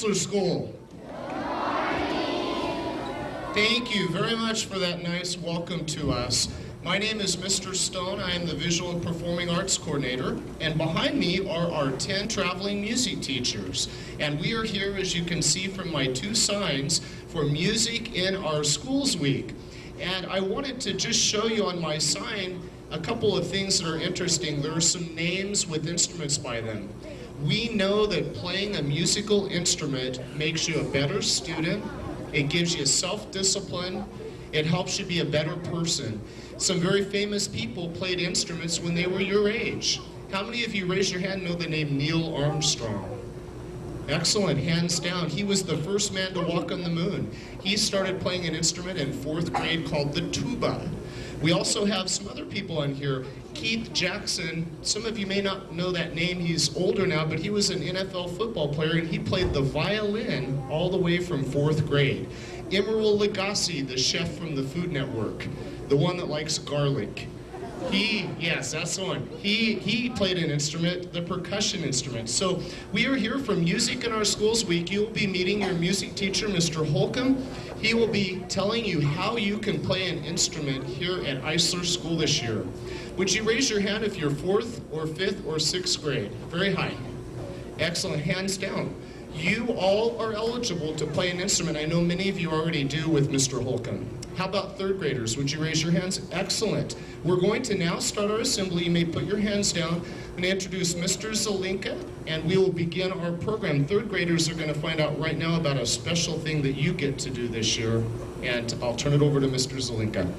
Eisler School. Thank you very much for that nice welcome to us. My name is Mr. Stone. I am the Visual and Performing Arts Coordinator, and behind me are our 10 traveling music teachers. And we are here, as you can see from my two signs, for Music in Our Schools Week. And I wanted to just show you on my sign a couple of things that are interesting. There are some names with instruments by them. We know that playing a musical instrument makes you a better student. It gives you self-discipline. It helps you be a better person. Some very famous people played instruments when they were your age. How many of you, raise your hand, know the name Neil Armstrong? Excellent, hands down. He was the first man to walk on the moon. He started playing an instrument in 4th grade called the tuba. We also have some other people on here. Keith Jackson, some of you may not know that name, he's older now, but he was an NFL football player and he played the violin all the way from 4th grade. Emeril Lagasse, the chef from the Food Network, the one that likes garlic. Yes, that's the one. He played an instrument, the percussion instrument. So we are here for Music in Our Schools Week. You'll be meeting your music teacher, Mr. Holcomb. He will be telling you how you can play an instrument here at Eisler School this year. Would you raise your hand if you're 4th or 5th or 6th grade? Very high. Excellent, hands down. You all are eligible to play an instrument. I know many of you already do with Mr. Holcomb. How about 3rd graders? Would you raise your hands? Excellent. We're going to now start our assembly. You may put your hands down. I'm going to introduce Mr. Zelinka, and we will begin our program. 3rd graders are going to find out right now about a special thing that you get to do this year, and I'll turn it over to Mr. Zelinka.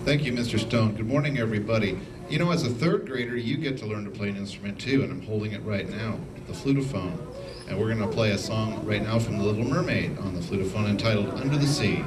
Thank you, Mr. Stone. Good morning, everybody. You know, as a 3rd grader, you get to learn to play an instrument too, and I'm holding it right now, the flutophone. And we're going to play a song right now from The Little Mermaid on the flutophone entitled Under the Sea.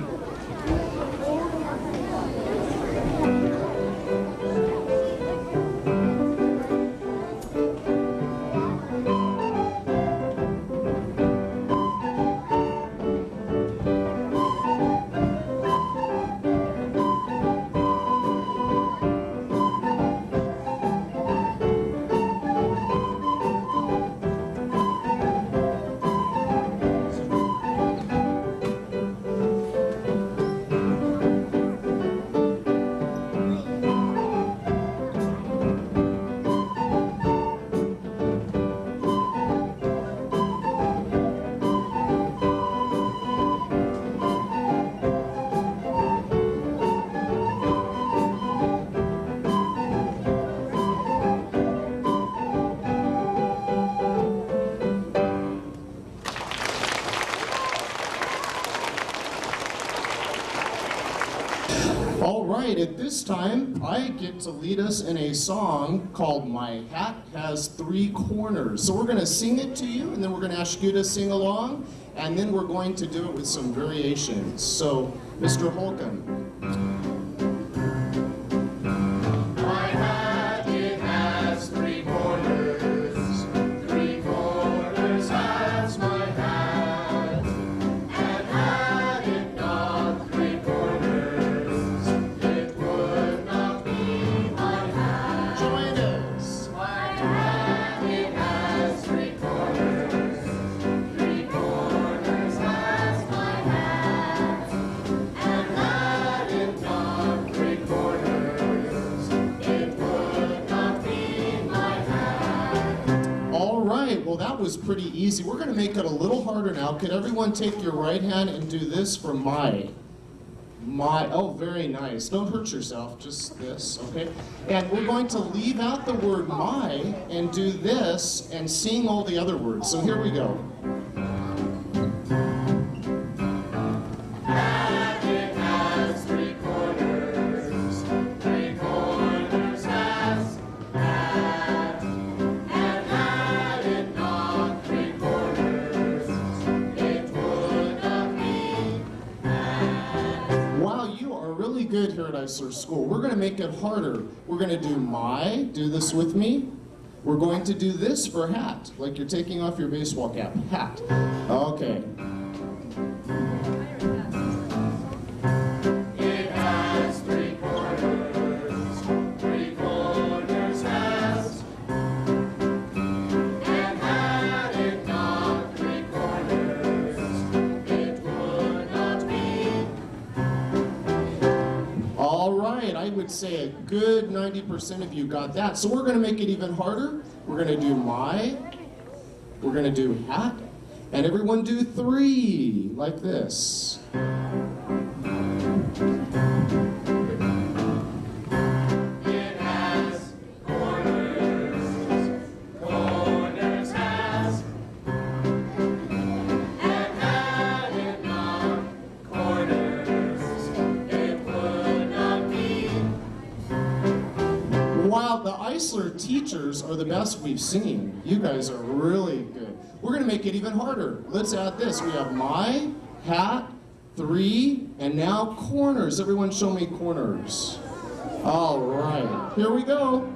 All right, at this time, I get to lead us in a song called My Hat Has 3 Corners. So we're going to sing it to you, and then we're going to ask you to sing along, and then we're going to do it with some variations. So, Mr. Holcomb. My hat, it has 3 corners. 3 corners has my hat. And had it not 3 corners, it would not be my hat. Join us. My hat, it has 3 corners. 3 corners has my hat. And had it not 3 corners, it would not be my hat. All right, well that was pretty easy. We're going to make it a little harder now. Could everyone take your right hand and do this for my? Oh, very nice. Don't hurt yourself, just this, okay? And we're going to leave out the word my and do this and sing all the other words. So here we go. Hat, it has 3 corners. 3 corners has hat. And had it not 3 corners, it would not be hat. Wow, you are really good here at Eisler School. We're going to make it harder. We're going to do my, do this with me. We're going to do this for hat, like you're taking off your baseball cap. Hat. Okay. It has 3 corners. 3 corners has. And had it not 3 would say a good 90% of you got that. So we're going to make it even harder. We're going to do my, we're going to do hat, and everyone do 3, like this. It has corners. Corners has. And had it not corners, it would not be. Wow, the Eisler teachers are the best we've seen. You guys are really good. We're going to make it even harder. Let's add this. We have my, hat, 3, and now corners. Everyone show me corners. All right, here we go.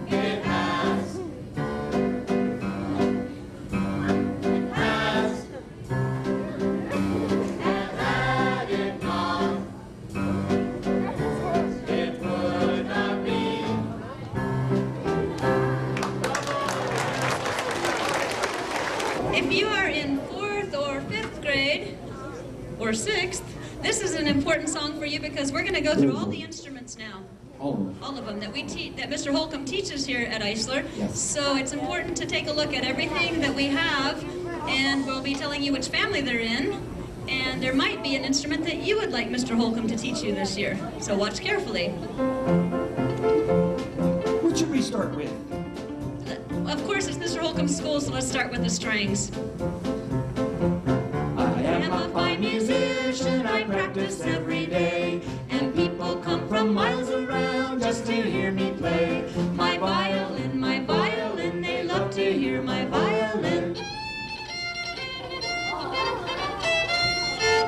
It has. It has. And had it not, it would not be. If you are in 4th or 5th grade, or 6th, this is an important song for you because we're going to go through all the instruments now. All of them that that Mr. Holcomb teaches here at Eisler. Yes. So it's important to take a look at everything that we have, and we'll be telling you which family they're in. And there might be an instrument that you would like Mr. Holcomb to teach you this year. So watch carefully. What should we start with? Of course, it's Mr. Holcomb's school, so let's start with the strings. I am a fine musician, I practice every day, and people come from miles around just to hear me play. My violin, they love to hear my violin.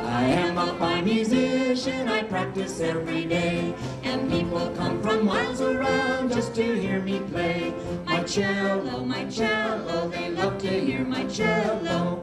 I am a fine musician, I practice every day, and people come from miles around just to hear me play. My cello, they love to hear my cello.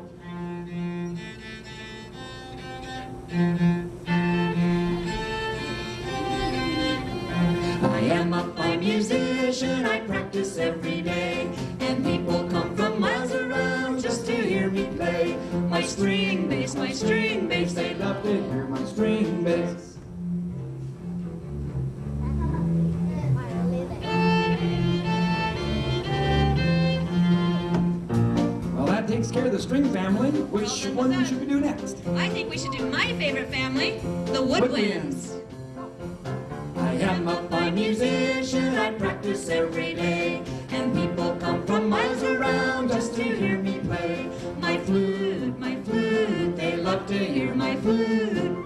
I am a fine musician, I practice every day, and people come from miles around just to hear me play. My string bass, They love to hear my string bass. Well, that takes care of the string family. Which one should we do next? I think we should do my favorite family, the woodwinds. I am a fine musician, I practice every day, and people come from miles around just to hear me play. My flute, they love to hear my flute.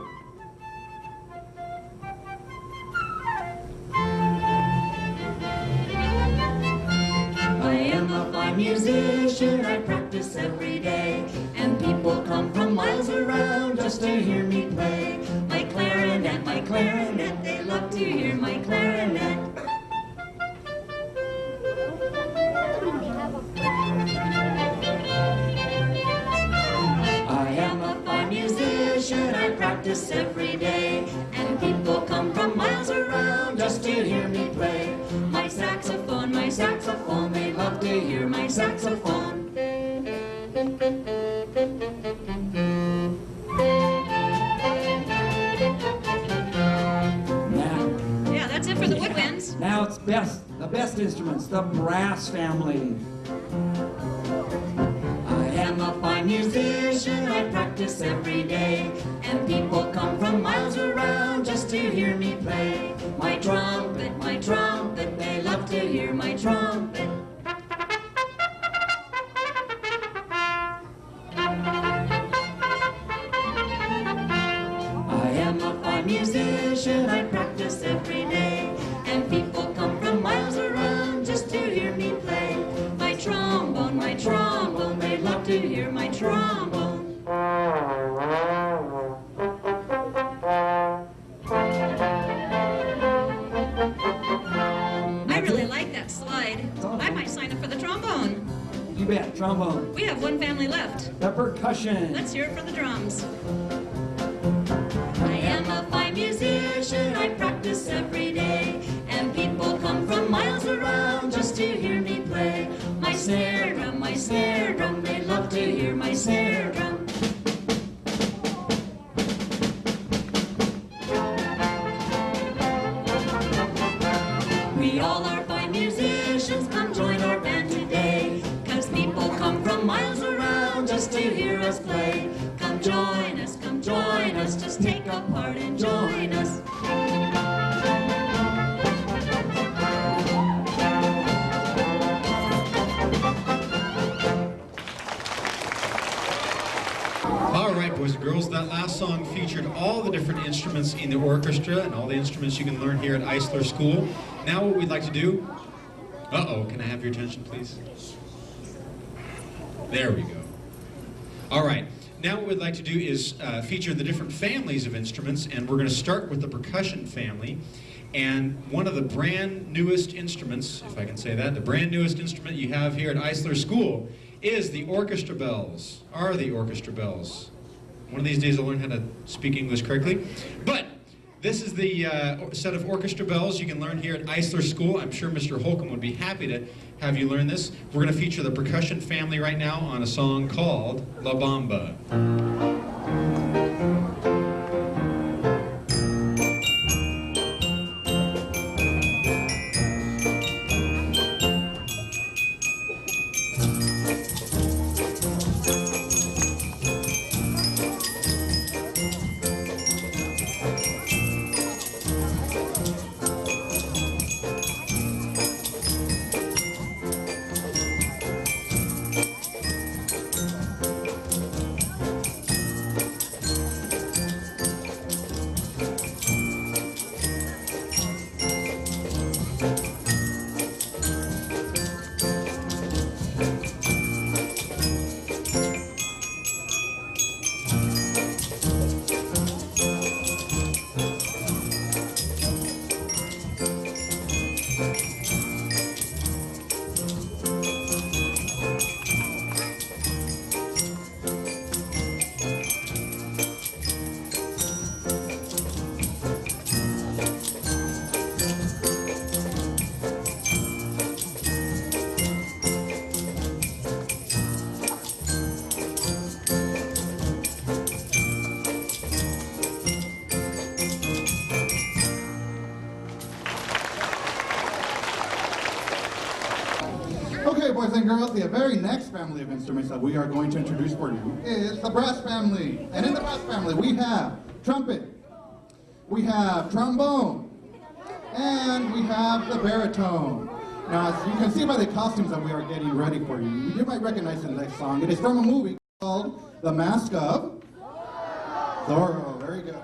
I am a fine musician, I practice every day, and people come from miles around just to hear me play. My clarinet, they love to hear my clarinet. I am a fine musician, I practice every day, and people come from miles around just to hear me play. My saxophone, they love to hear my saxophone. Now, Yeah, that's it for the woodwinds. now it's the best instruments, the brass family. I am a fine musician, I practice every day, and people come from miles around just to hear me play. My trumpet, they love to hear my trumpet. I am a fine musician, I practice every day, and people come from miles around just to hear me play. My trombone, they love to hear my trombone. I really like that slide. I might sign up for the trombone. You bet, trombone. We have one family left. The percussion. Let's hear it for the drums. I am a fine musician, I practice every day, and people come from miles around just to hear me play. My snare drum, they love to hear my snare drum. Just take a part and join us. All right, boys and girls, that last song featured all the different instruments in the orchestra and all the instruments you can learn here at Eisler School. Now what we'd like to do... Uh-oh, can I have your attention, please? There we go. All right, now what we'd like to do is feature the different families of instruments, and we're going to start with the percussion family. And one of the brand newest instruments, if I can say that, the brand newest instrument you have here at Eisler School is the orchestra bells, the orchestra bells. One of these days I'll learn how to speak English correctly. But this is the set of orchestra bells you can learn here at Eisler School. I'm sure Mr. Holcomb would be happy to have you learn this. We're going to feature the percussion family right now on a song called La Bamba. Okay, boys and girls, the very next family of instruments that we are going to introduce for you is the brass family. And in the brass family, we have trumpet, we have trombone, and we have the baritone. Now, as you can see by the costumes that we are getting ready for you, you might recognize the next song. It is from a movie called The Mask of Zorro. Very good.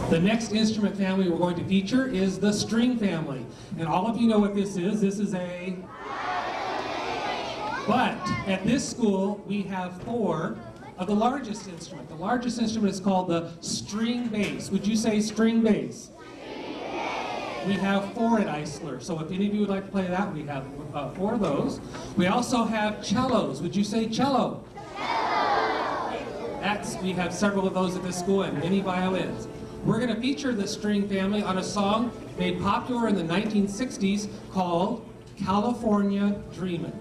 The next instrument family we're going to feature is the string family. And all of you know what this is. This is a... But at this school, we have 4 of the largest instrument. The largest instrument is called the string bass. Would you say string bass? We have 4 at Eisler. So if any of you would like to play that, we have 4 of those. We also have cellos. Would you say cello? We have several of those at this school and many violins. We're going to feature the string family on a song made popular in the 1960s called California Dreamin'.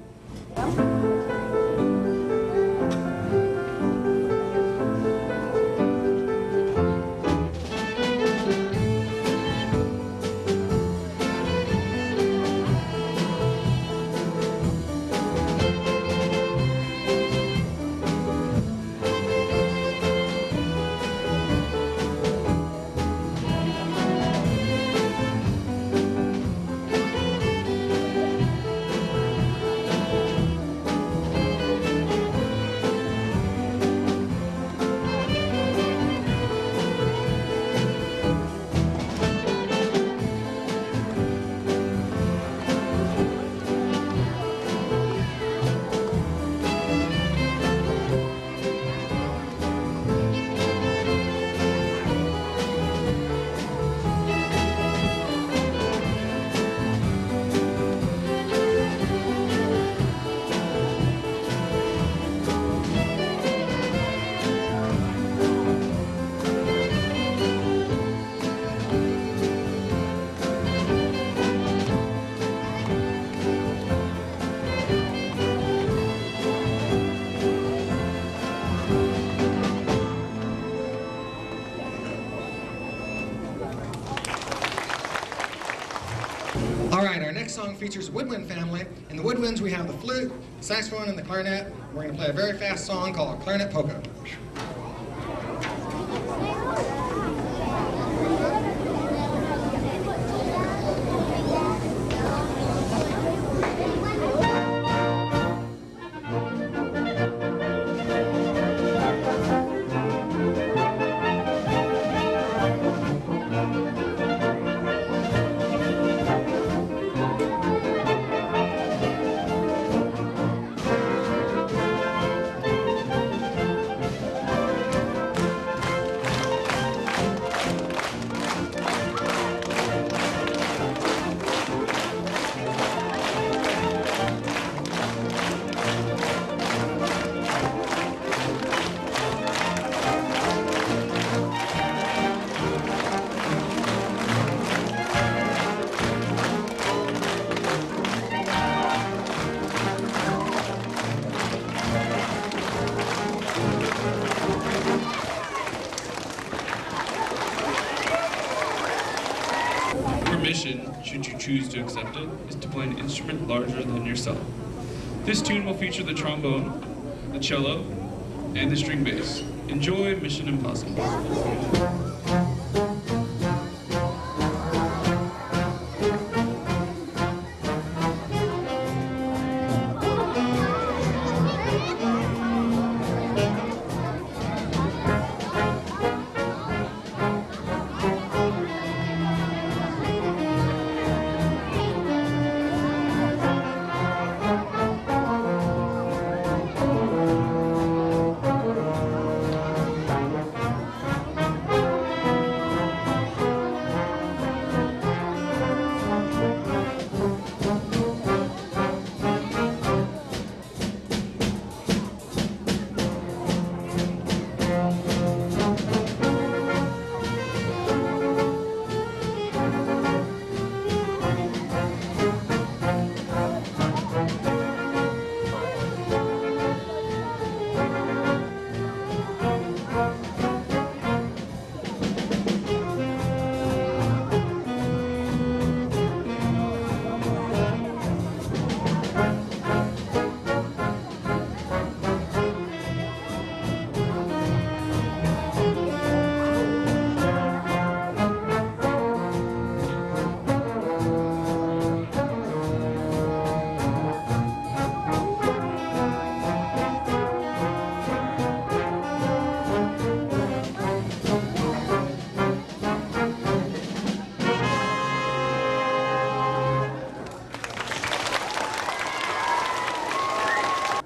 All right, our next song features the woodwind family. In the woodwinds, we have the flute, saxophone, and the clarinet. We're going to play a very fast song called Clarinet Polka. Mission, should you choose to accept it, is to play an instrument larger than yourself. This tune will feature the trombone, the cello, and the string bass. Enjoy Mission Impossible.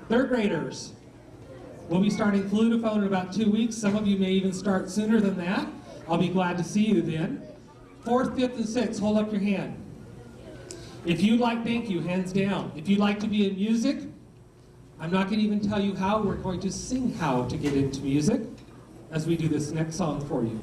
Third graders, we'll be starting flutophone in about 2 weeks. Some of you may even start sooner than that. I'll be glad to see you then. 4th, 5th, and 6th, hold up your hand. If you'd like, thank you, hands down. If you'd like to be in music, I'm not going to even tell you how. We're going to sing how to get into music as we do this next song for you.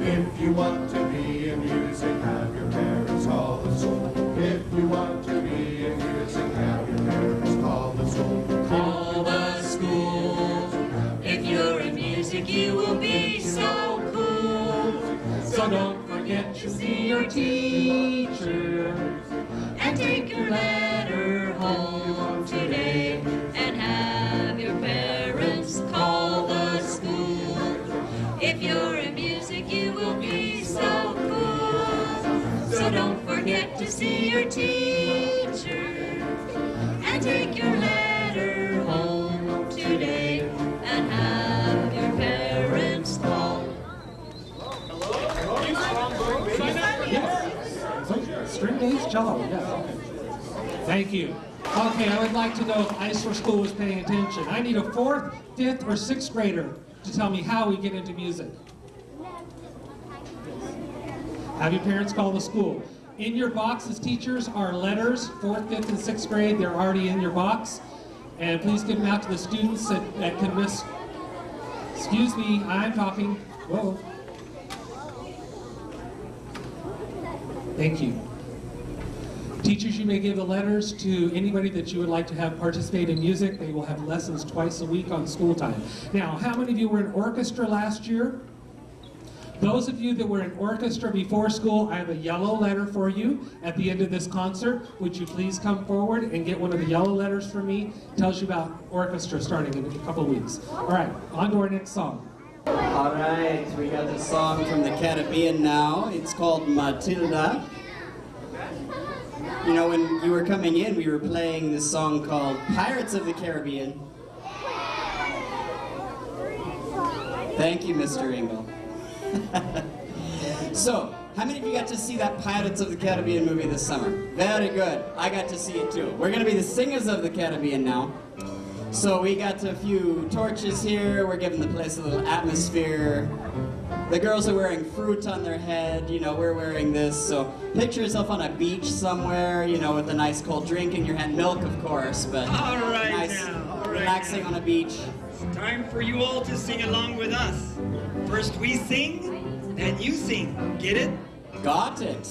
If you want to be in music, have your parents call the school. If you want to be in music, have your parents call the school. Call the school. If you're in music, you will be so cool. So don't forget to see your teacher and take your letter home today and have your parents call the school. If you're in music, you will be so cool. So don't forget to see your teacher and take your letter home today and have your parents call. String bass cello, yes. Thank you. Okay, I would like to know if Ice for School was paying attention. I need a 4th, 5th, or 6th grader to tell me how we get into music. Have your parents call the school. In your box as teachers are letters, 4th, 5th, and 6th grade. They're already in your box. And please give them out to the students that can miss. Excuse me, I'm talking. Whoa. Thank you. Teachers, you may give the letters to anybody that you would like to have participate in music. They will have lessons twice a week on school time. Now, how many of you were in orchestra last year? Those of you that were in orchestra before school, I have a yellow letter for you at the end of this concert. Would you please come forward and get one of the yellow letters for me? It tells you about orchestra starting in a couple of weeks. All right, on to our next song. All right, we got this song from the Caribbean now. It's called Matilda. You know, when you were coming in, we were playing this song called Pirates of the Caribbean. Thank you, Mr. Engel. So, how many of you got to see that Pirates of the Caribbean movie this summer? Very good. I got to see it too. We're going to be the singers of the Caribbean now. So we got a few torches here. We're giving the place a little atmosphere. The girls are wearing fruit on their head, you know, we're wearing this, so picture yourself on a beach somewhere, you know, with a nice cold drink in your hand, milk of course, but nice, relaxing on a beach. It's time for you all to sing along with us. First we sing, then you sing. Get it? Got it.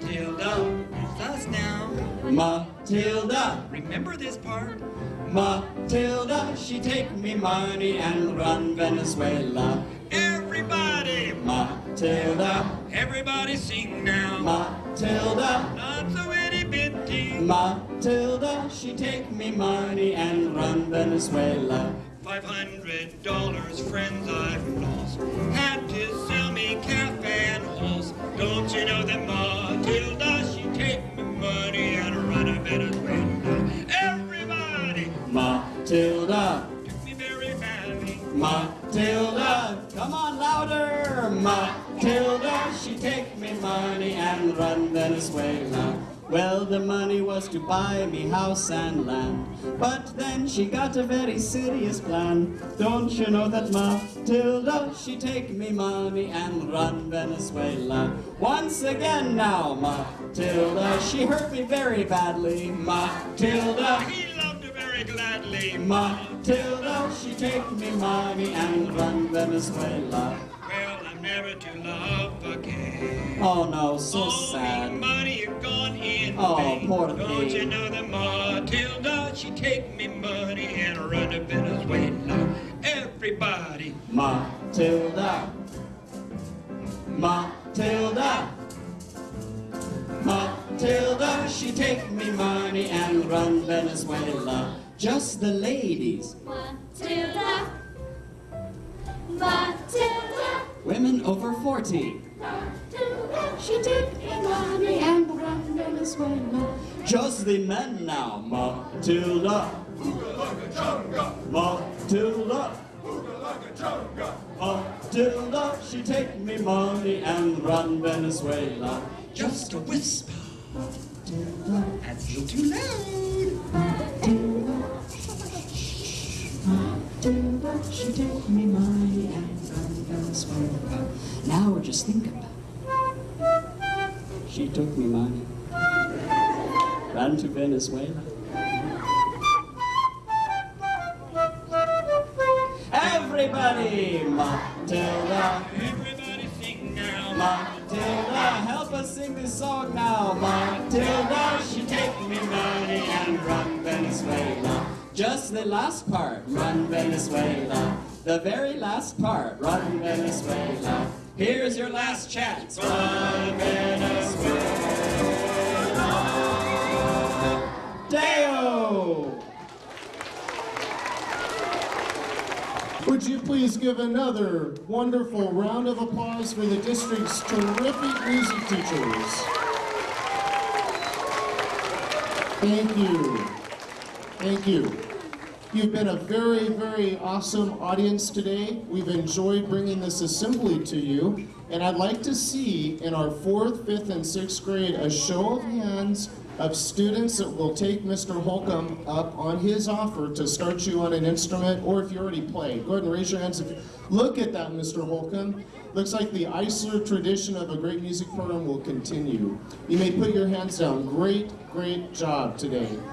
Matilda, it's us now. Matilda. Remember this part? Matilda, she take me money and run Venezuela. Everybody! Matilda. Everybody sing now. Matilda. Not so itty bitty. Matilda, she take me money and run Venezuela. $500, friends I've lost. Had to sell me cafe and horse. Don't you know that Matilda, she take me money and run a Venezuela. Everybody! Matilda. Took me very badly. Matilda. Come on, louder. Matilda, she take me money and run Venezuela. Well, the money was to buy me house and land, but then she got a very serious plan. Don't you know that Matilda, she take me money and run Venezuela. Once again now, Matilda, she hurt me very badly. Matilda, he loved her very gladly. Matilda, she take me money and run Venezuela. Well, I'm never to love again. Oh no, so all sad. The money gone in Oh, vain. poor Don't thing. you know that Matilda, she take me money and run to Venezuela. Everybody. Matilda. Matilda. Matilda, she take me money and run Venezuela. Just the ladies. Matilda. Matilda. Women over 40. Matilda. She take me money and run Venezuela. Just the men now. Matilda. Matilda. Matilda, she take me money and run Venezuela. just a whisper. That's a little too loud. Matilda, she take me money and run Venezuela. Now we're just thinking about it. She took me money, ran to Venezuela. Everybody, Matilda. Everybody sing now. Matilda, help us sing this song now. Matilda, she take me money and run Venezuela. Just the last part, run Venezuela. The very last part, run Venezuela. Here's your last chance, run Venezuela. Deo! Would you please give another wonderful round of applause for the district's terrific music teachers? Thank you. Thank you. You've been a very, very awesome audience today. We've enjoyed bringing this assembly to you. And I'd like to see in our 4th, 5th, and 6th grade a show of hands of students that will take Mr. Holcomb up on his offer to start you on an instrument, or if you already play. Go ahead and raise your hands. Look at that, Mr. Holcomb. Looks like the Eisler tradition of a great music program will continue. You may put your hands down. Great, great job today.